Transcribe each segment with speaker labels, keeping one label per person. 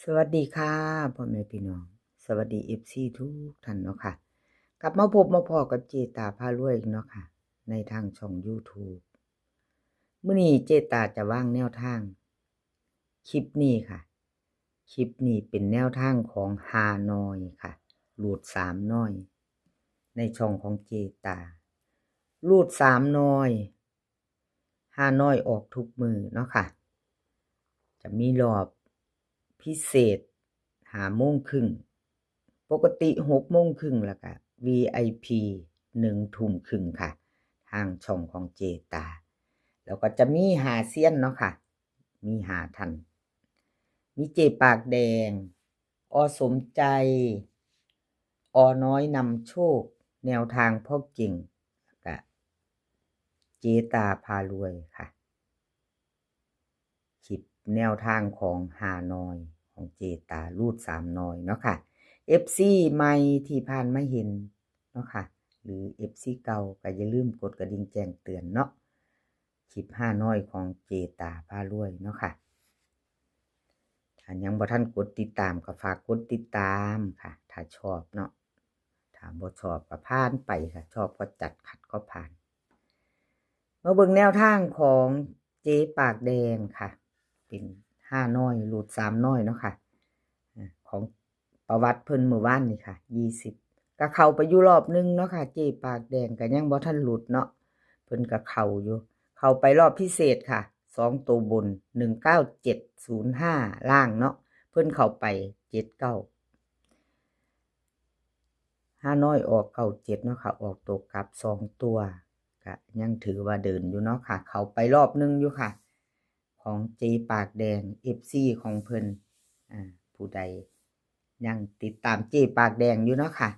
Speaker 1: สวัสดีค่ะพ่อแม่พี่น้องสวัสดีFCทุกท่านเนาะค่ะกลับมาพบมาพอกับเจตาพารวยอีกเนาะค่ะในทางช่อง YouTube มื้อนี้เจตาจะวางแนวทางคลิปนี้ค่ะคลิปนี้เป็นแนวทางของฮานอยค่ะรูด3น้อยในช่องของเจตารูด3น้อยฮานอยออกทุกมือเนาะค่ะจะมีรอบพิเศษ5 โมงครึ่งปกติ6 โมงครึ่งแล้วก็ VIP 1 ทุ่มครึ่งค่ะทางช่องของเจตาแล้วก็จะมีหาเซียนเนาะค่ะมีหาท่านมีเจปากแดงอสมใจอน้อยนำโชคแนวทางพ่อเก่งแล้วก็เจตาพารวยค่ะคลิปแนวทางของฮานอยของเจตารูด3น้อยเนาะค่ะ FC ใหม่ที่ผ่านมาเห็นเนาะค่ะหรือ FC เก่าก็อย่าลืมกดกระดิ่งแจ้งเตือนเนาะคลิป5น้อยของเจตาพารวยเนาะค่ะถ้ายังบ่ทันกดติดตามก็ฝากกดติดตามค่ะถ้าชอบเนาะถ้าบ่ชอบก็ผ่านไปค่ะชอบก็จัดขัดก็ผ่านมาเบิ่งแนวทางของเจ๊ปากแดงค่ะเป็น5น้อยรูด3น้อยเนาะค่ะของประวัติเพิ่นมื้อวานนี่ค่ะ20ก็เข้าไปอยู่รอบนึงเนาะค่ะเจ๊ปากแดงก็ยังบ่ทันหลุดเนาะเพิ่นก็เข้าอยู่เข้าไปรอบพิเศษค่ะ2ตัวบน19705ล่างเนาะเพิ่นเข้าไป79ห้าน้อยออก97เนาะค่ะออกตัวกลับ2ตัวก็ยังถือว่าเดินอยู่เนาะค่ะเข้าไปรอบนึงอยู่ค่ะของเจ๊ปากแดง FC ของเพิ่นผู้ใดยังติดตามเจ๊ปากแดงอยู่เนาะค่ะ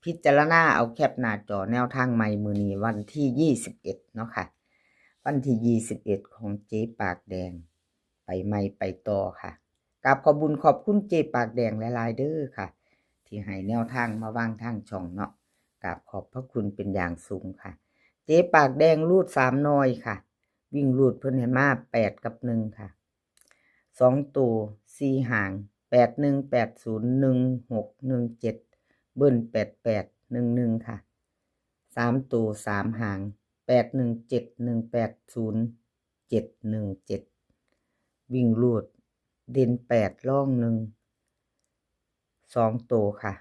Speaker 1: พิจารณาเอาแคปหน้าจอแนวทางใหม่มื้อนี้วันที่21เนาะค่ะวันที่21ของเจ๊ปากแดงไปใหม่ไปต่อค่ะกราบขอบคุญขอบคุณเจ๊ปากแดงหลายๆเด้อค่ะที่ให้แนวทางมาวางทางช่องเนาะกราบขอบพระคุณเป็นอย่างสูงค่ะเจ๊ปากแดงรูด3น้อยค่ะวิ่งรูดเพิ่นให้มา8กับ1ค่ะ2ตัว4หาง81801617เบิ้ล8811ค่ะ3ตัว3หาง8171801717วิ่งรูดเด่น8ร่อง1 2ตัวค่ะ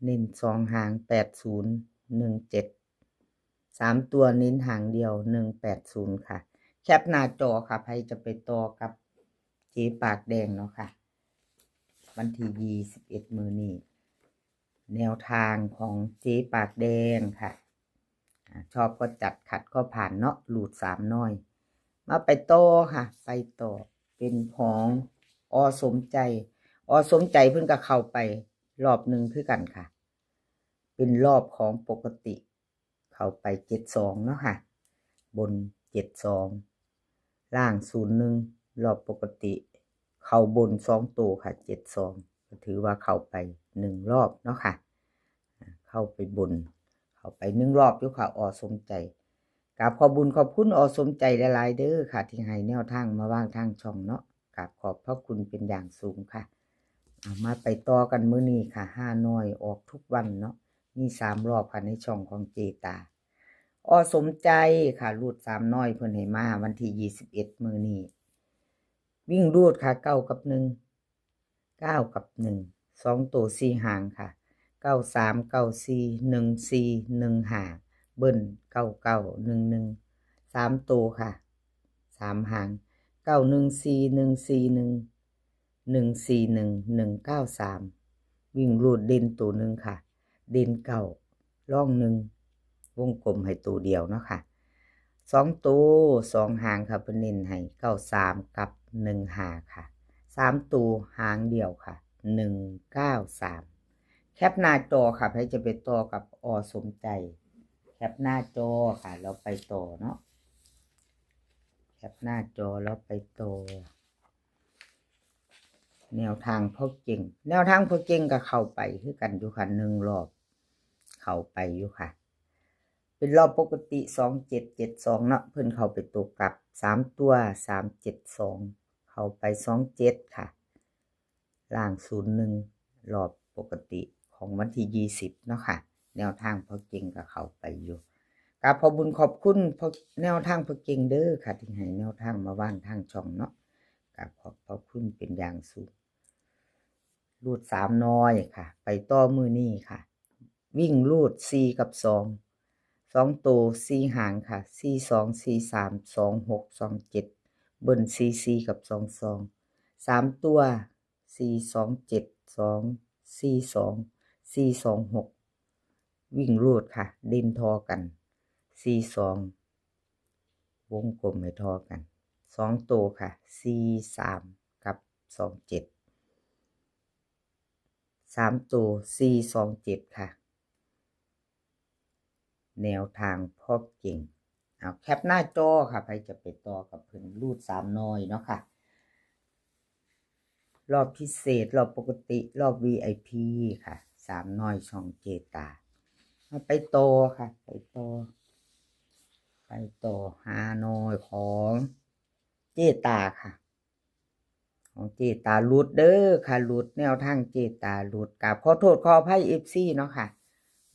Speaker 1: เน้น2หาง8017 3ตัวเน้นหางเดียว180ค่ะแคปหน้าจอค่ะใครจะไปต่อกับเจ๊ปากแดงเนาะค่ะวันที่21มื้อนี้แนวทางของเจ๊ปากแดงค่ะชอบก็จัดขัดก็ผ่านเนาะหลุด3น้อยมาไปต่อค่ะไปต่อเป็นของอสมใจเพิ่นก็เข้าไปรอบนึงคือกันค่ะเป็นรอบของปกติเข้าไป72เนาะค่ะบน72ล่าง01รอบปกติเข้าบน2ตัวค่ะ72ก็ถือว่าเข้าไป1รอบเนาะค่ะเข้าไปบนเข้าไป1รอบอยู่ค่ะสมใจกราบขอบบุญขอบคุณสมใจหลายๆเด้อค่ะที่ให้แนวทางมาวางทางช่องเนาะกราบขอบพระคุณเป็นอย่างสูงค่ะมาไปต่อกันมื้อนี้ค่ะ5น้อยออกทุกวันเนาะมี3รอบค่ะในช่องของเจตาสมใจค่ะรูด3น้อยเพิ่นให้มาวันที่21มื้อนี้วิ่งรูดค่ะ9กับ1 9กับ1 2ตัว4หางค่ะ93 94 14 15เบิ้ล99 11 3ตัวค่ะ3หาง914141 141 193วิ่งรูดเด่นตัวนึงค่ะเด่น9ร่อง1วงกลมให้ตัวเดียวเนาะค่ะ2ตัว2หางค่ะเพิ่นเน้นให้93กับ15ค่ะ3ตัวหางเดียวค่ะ193แคปหน้าจอค่ะใครจะไปต่อกับสมใจแคปหน้าจอค่ะแล้วไปต่อเนาะแคปหน้าจอแล้วไปต่อแนวทางพ่อเก่งแนวทางพ่อเก่งก็เข้าไปคือกันอยู่ค่ะ1รอบเข้าไปอยู่ค่ะเป็นรอบปกติ2772เนาะเพิ่นเข้าไปตัวกลับ3ตัว372เข้าไป27ค่ะ ล่าง01รอบปกติของวันที่20เนาะค่ะแนวทางพอเก่งกับเขาไปอยู่กราบขอบุญขอบคุณพอแนวทางพอเก่งเด้อค่ะที่ให้แนวทางมาว่างทางช่องเนาะกราบขอบคุณเป็นอย่างสูงรูด3น้อยค่ะไปต่อมือนี้ค่ะวิ่งรูด4กับ2ตัว4หางค่ะ42 43 26 27เบิ้ล44กับ22 3ตัว427 2 42 426วิ่งรูดค่ะเด่นทอกัน42วงกลมให้ทอกัน2ตัวค่ะ43กับ27 3ตัว427ค่ะแนวทางพ่อเก่งเอาแคปหน้าจอค่ะใครจะไปต่อกับเพิ่นรูด3น้อยเนาะค่ะรอบพิเศษรอบปกติรอบ VIP ค่ะ3น้อยช่องเจตาไปต่อค่ะไปต่อหาน้อยของเจตาค่ะของเจตาหลุดเด้อค่ะหลุดแนวทางเจตาหลุดกับขอโทษขออภัย FC เนาะค่ะ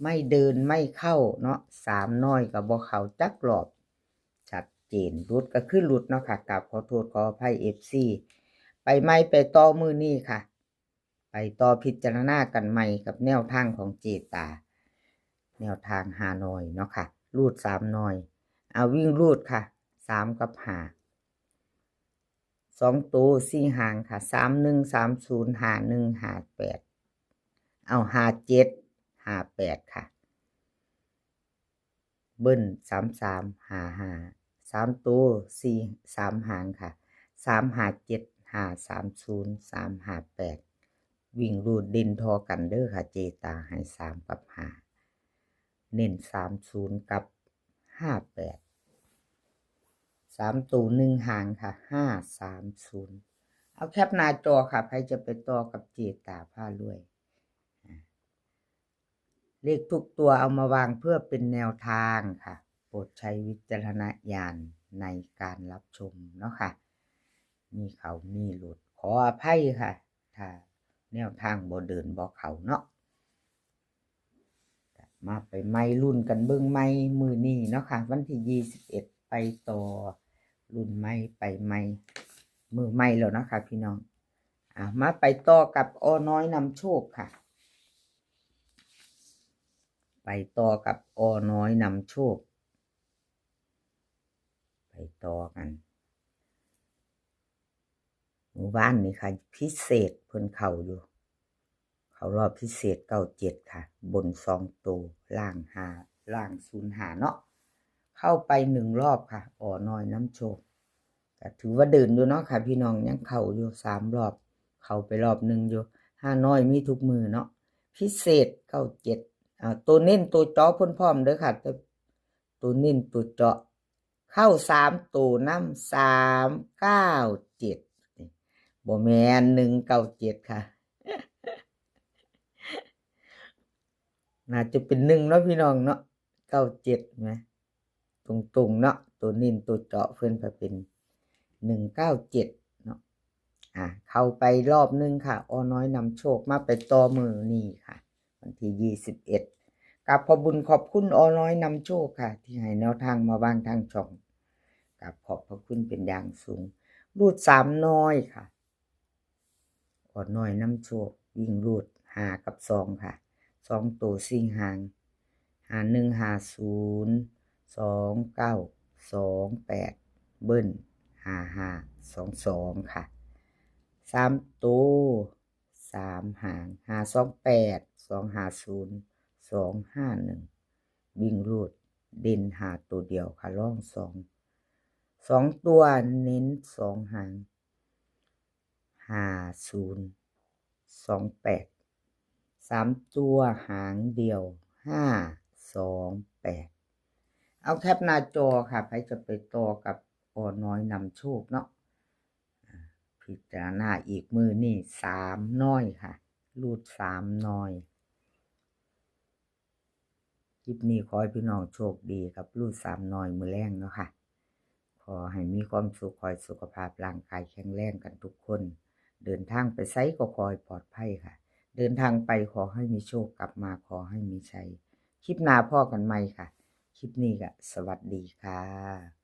Speaker 1: ไม่เดินไม่เข้าเนาะ3น้อยก็บ่เข้าจักรอบชัดเจนหลุดก็คือหลุดเนาะค่ะกับขอโทษขออภัย FC ไปใหม่ไปต่อมื้อนี้ค่ะไปต่อพิจารณากันใหม่กับแนวทางของเจตาแนวทางหาน้อยเนาะค่ะรูด3น้อยเอาวิ่งรูดค่ะ3กับ5 2ตัว4หางค่ะ31 30 51 58เอา57 58ค่ะเบิ้ล33 55 3ตัว4 3หางค่ะ357 530 358วิ่งรูดเด่นทอกันเด้อค่ะเจตาให้3กับ5เน้น30กับ58 3ตัว1หางค่ะ530เอาแคปหน้าจอค่ะใครจะไปต่อกับเจตาผ้ารวยเลขทุกตัวเอามาวางเพื่อเป็นแนวทางค่ะโปรดใช้วิจารณญาณในการรับชมเนาะค่ะมีเขามีหลุดขออภัยค่ะถ้าแนวทางบ่เดินบ่เขาเนาะมาไปไม่รุ่นกันเบิ่งไม่มือนี้เนาะค่ะวันที่21ไปต่อรุ่นไม่ไปไม่มือไม่แล้วนะคะพี่น้องมาไปต่อกับอน้อยนำโชคค่ะไปต่อกับอน้อยนำโชคไปต่อกันหมู่บ้านนี่ค่ะพิเศษเพิ่นเข้าอยู่เขารอบพิเศษ97ค่ะบน2ตัวล่าง5ล่าง05เนาะเข้าไป1รอบค่ะอน้อยน้ำโชคก็ถือว่าเดินอยู่เนาะค่ะพี่น้องยังเข้าอยู่3รอบเข้าไปรอบนึงอยู่5น้อยมีทุกมือเนาะพิเศษ97ตัวเน้นตัวเจาะพ่นพร้อมเด้อค่ะตัวเน้นตัวเจาะเข้า3ตัวน้ำ397บ่แม่น197ค่ะน่าจะเป็น1เนาะพี่น้องเนาะ97มั้ยตรงๆเนาะตัวเน้นตัวเจาะเพิ่นก็เป็น197เนาะเข้าไปรอบนึงค่ะอน้อยนำโชคมาไปต่อมือนี่ค่ะวันที่21กับขอบุญขอบคุณอน้อยนำโชคค่ะที่ให้แนวทางมาวางทางช่องกับขอบพระคุณเป็นอย่างสูงรูด3น้อยค่ะอน้อยนำโชควิ่งรูด5กับ2ค่ะ2ตัว4หาง51 50 29 28เบิ้ล55 22ค่ะ3ตัว3หาง528 250 251วิ่งรูดเด่น5ตัวเดียวค่ะร่อง2ตัวเน้น2หาง50 28 3ตัวหางเดียว528เอาแคปหน้าจอค่ะใครจะไปต่อกับอน้อยนำโชคเนาะพิจารณาอีกมือนี่3น้อยค่ะรูด3น้อยคลิปนี้ขอให้พี่น้องโชคดีครับรูด3น้อยมือแรงเนาะค่ะขอให้มีความสุขขอให้สุขภาพร่างกายแข็งแรงกันทุกคน เดินทางไปไสก็ขอให้ปลอดภัยค่ะ เดินทางไปขอให้มีโชคกลับมาขอให้มีชัยคลิปหน้าพ้อกันใหม่ค่ะ คลิปนี้ก็สวัสดีค่ะ